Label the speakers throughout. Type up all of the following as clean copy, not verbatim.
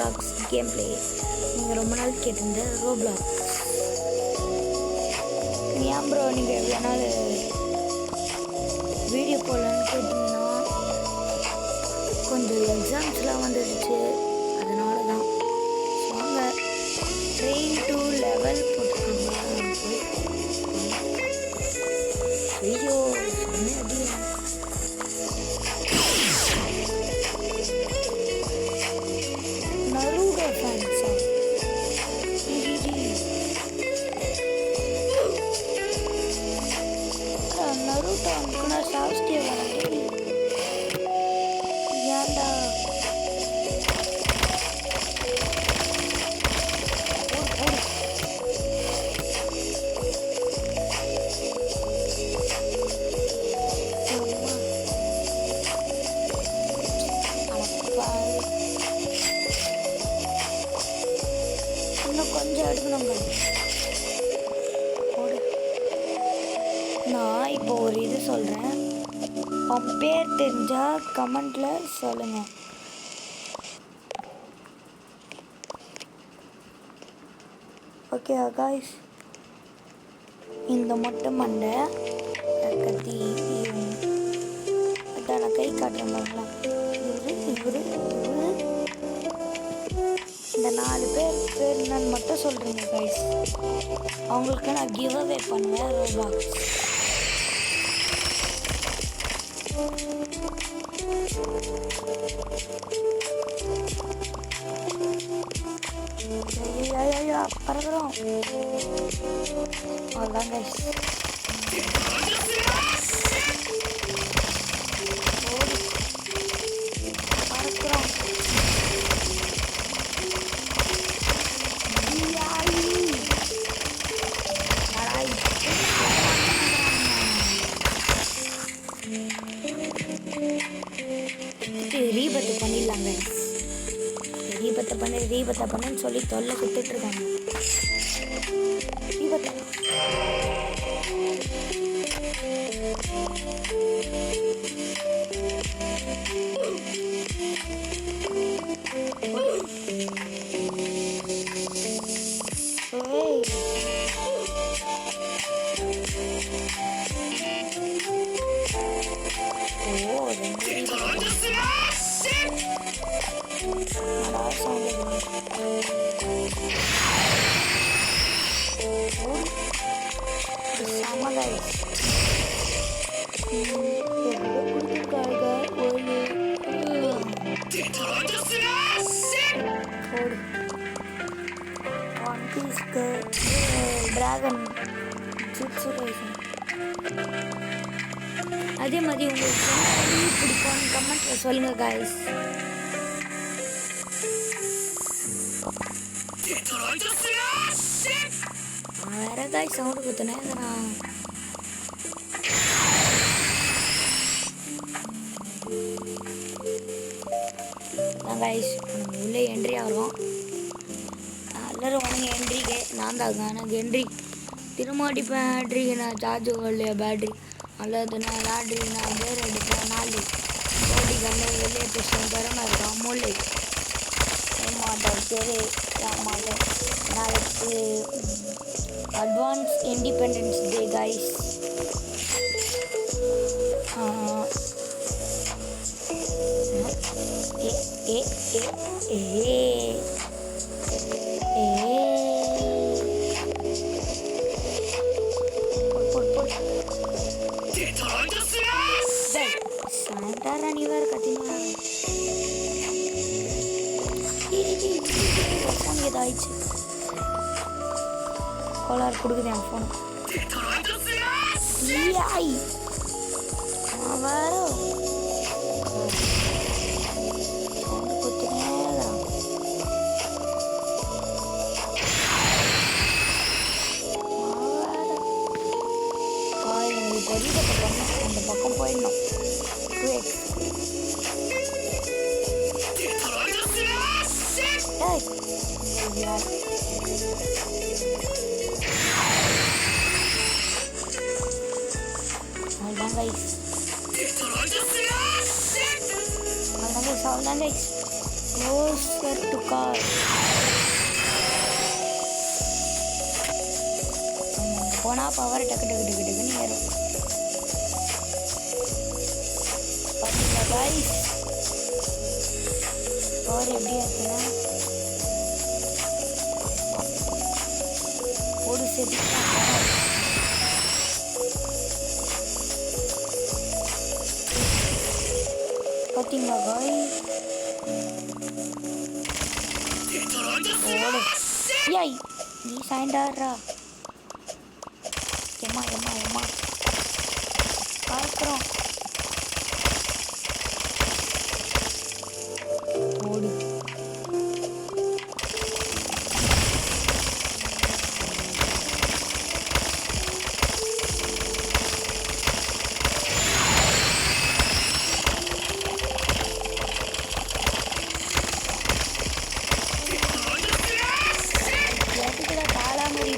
Speaker 1: Roblox game play. நீங்கள் ரொம்ப நாள் கேட்டிருந்த ரோப்ளாக்ஸ். ஏன் ப்ரோ நீங்கள் எவ்வளோ நாள் வீடியோ போடலான்னு கேட்டிங்கன்னா கொஞ்சம் எக்ஸாம்ஸ்லாம் வந்துடுச்சு, அதனால தான். வாங்க ட்ரெயின் டு லெவல் போட்டுருக்காங்க. போய் ஐயோ சொன்ன அடி. நருடோ ஃபேன்ஸா? நருடோ அனுக்குனா சாஸ்டியா வரேன். ஏன்டா இன்னும் கொஞ்சம் எடுக்கணுங்க. நான் இப்போ ஒரு இது சொல்கிறேன், அவன் பேர் தெரிஞ்சால் கமெண்டில் சொல்லுங்கள். ஓகே காய்ஸ், இந்த மொட்டை மண்டை கத்தி அதான் நான் கை காட்டுறேன். இவரு இந்த 4 பேர் என்னன்னு மட்டும் சொல்கிறீங்க காய்ஸ், அவங்களுக்கு நான் கிவ் அவே பண்ணுவேன் ரோப்ளாக்ஸ். ஐயோ பறக்கிறோம். அவ்வளோதான் கைஸ். பறக்கிறோம். ரீபத்து பண்ணிடலாங்க. ரீபத்தை பண்ணுன்னு சொல்லி தொல்லை கொடுத்துட்ருக்காங்க. ரீபத்தை டிராகன் ஜிப்ஸு ரைசன். அதே மாதிரி உங்களுக்கு பிடிக்கும்னு கமெண்ட்டில் சொல்லுங்கள் காய்ஸ். வேற காய்ஸ் சவுண்டு கொடுத்தனே நான் காய்ஸ் உள்ளே என்ட்ரி ஆகிறோம். எல்லோரும் வாங்க என்ட்ரிக்கு. நான் தாங்க எனக்கு என்ட்ரி திரும்ப அடிப்பேன். பேட்ரிக்கு நான் சார்ஜ் வரலையா பேட்ரி அல்லது நான் லாட்ரி நான் பேர் அடிப்பேன். 4 ஓடி கண்ணு வெளியே பேசுவேன். திறமை இருக்கும் மூளை மாட்டேன். சரி மாட்டேன். நாளைக்கு அட்வான்ஸ் இண்டிபெண்டன்ஸ் டே காய்ஸ். சாயந்தாரம் நீ வேற கத்தினா ஃபோன் ஏதாயிடுச்சு. கோளாறு கொடுக்குது என் ஃபோனு. வேற அந்த பக்கம் போயிடணும். 2x guys. closer to car. போனா பவர் டக்கு டக்கு டக்கு டக்குன்னு ஏறும். பார்த்தீங்களா guys? பவர் எப்படி இருக்குன்னா ஒரு செகண்ட் பார்த்தீங்களா guys? ஓடு ஏய் நீ சாய்ந்தாடுறா. எம்மா எம்மா எம்மா பார்க்குறோம். ஓடு எதுக்குடா காலாமரி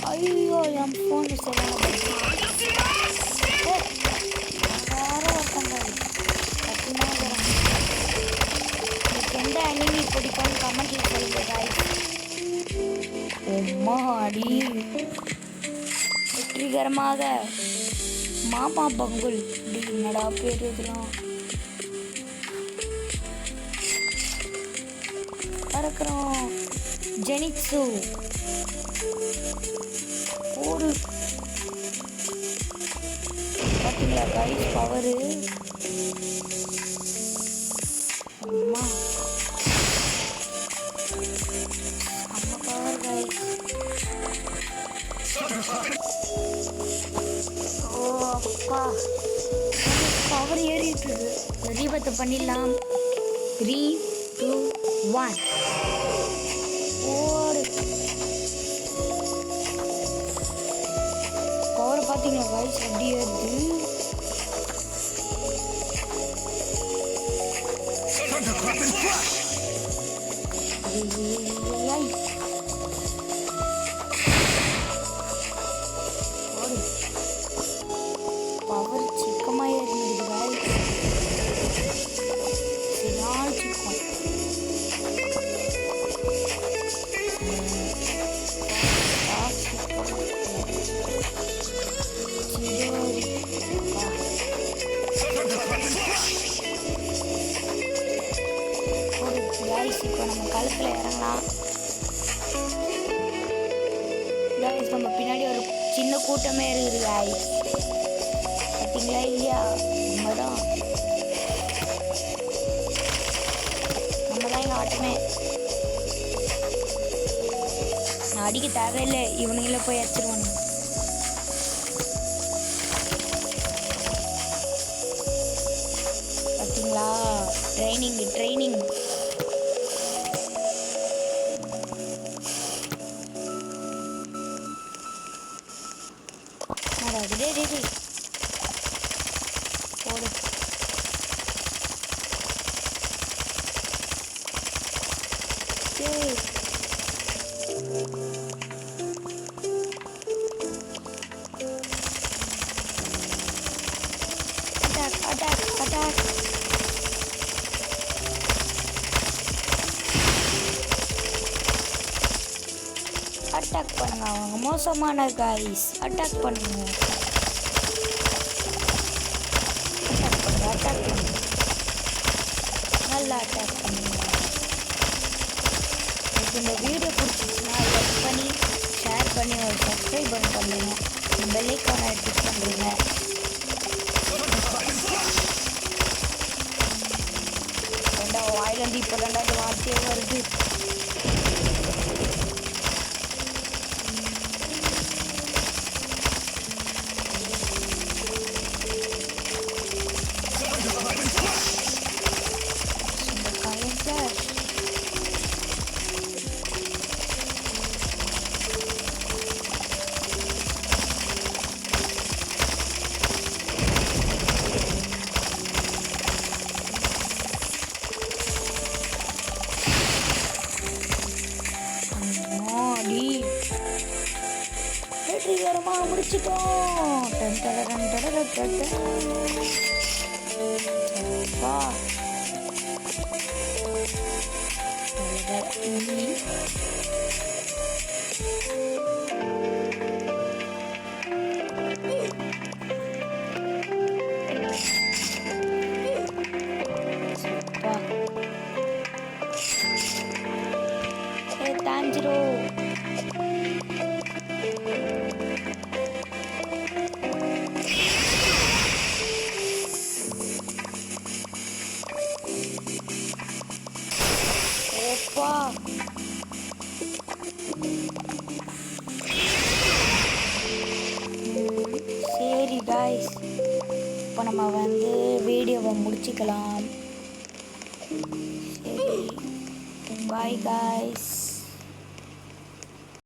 Speaker 1: ஐயோ என் ஃபோன் சரியான வேற ஒருத்தங்க எனக்கு எந்த அனிமி பிடிக்கும்னு கமெண்ட்ல சொல்லுங்க guys. அடி வெற்றிகரமாக மாமா பங்குல் டி என்னடா பேர் இதெல்லாம் பறக்கிறோம். ஜெனிட்சு ஓடு பார்த்தீங்களா கைஸ் பவரு. அம்மா அம்மா பவர் கைஸ். ஓ அப்பா பவர் ஏறிட்டு இருக்கு. தீபத்தை பண்ணிடலாம். 3 2 1 ஓடு. பவர் பார்த்தீங்களா கைஸ் எப்படி ஏறுது. பவர் சிக்கமாக ஏறினது கைஸ். சரியான சிக்கம். இப்போ நம்ம களத்தில் இறங்கலாம். நம்ம பின்னாடி ஒரு சின்ன கூட்டமே இருக்குது guys. பார்த்தீங்களா இல்லையா? நம்ம தான் எங்கள் ஆட்டமே. நான் அடிக்க தேவையில்லை, இவனுங்கள போய் அடிச்சிருவானு. பார்த்தீங்களா ட்ரைனிங் போடு. attack. அட்டாக் பண்ணுங்க. அவங்க மோசமான கைஸ். அட்டாக் பண்ணுங்க. நல்லா அட்டாக் பண்ணுங்க. இந்த வீடியோ பிடிச்சிச்சுன்னா லைக் பண்ணி ஷேர் பண்ணி ஒரு சப்ஸ்கிரைப் பண்ணுங்க. பெல் ஐகானை கிளிக் பண்ணுறீங்க. வாயிலேருந்து இப்போ ரெண்டாவது வார்த்தையே வருது. முடிச்சிட்டோம். டன் டடடன் டடடன் டடன். அப்பா. தாஞ்சிரோ. ஓப்பா. சரி காய்ஸ், இப்போ நம்ம வந்து வீடியோவை முடிச்சுக்கலாம். சரி, பாய் காய்ஸ்.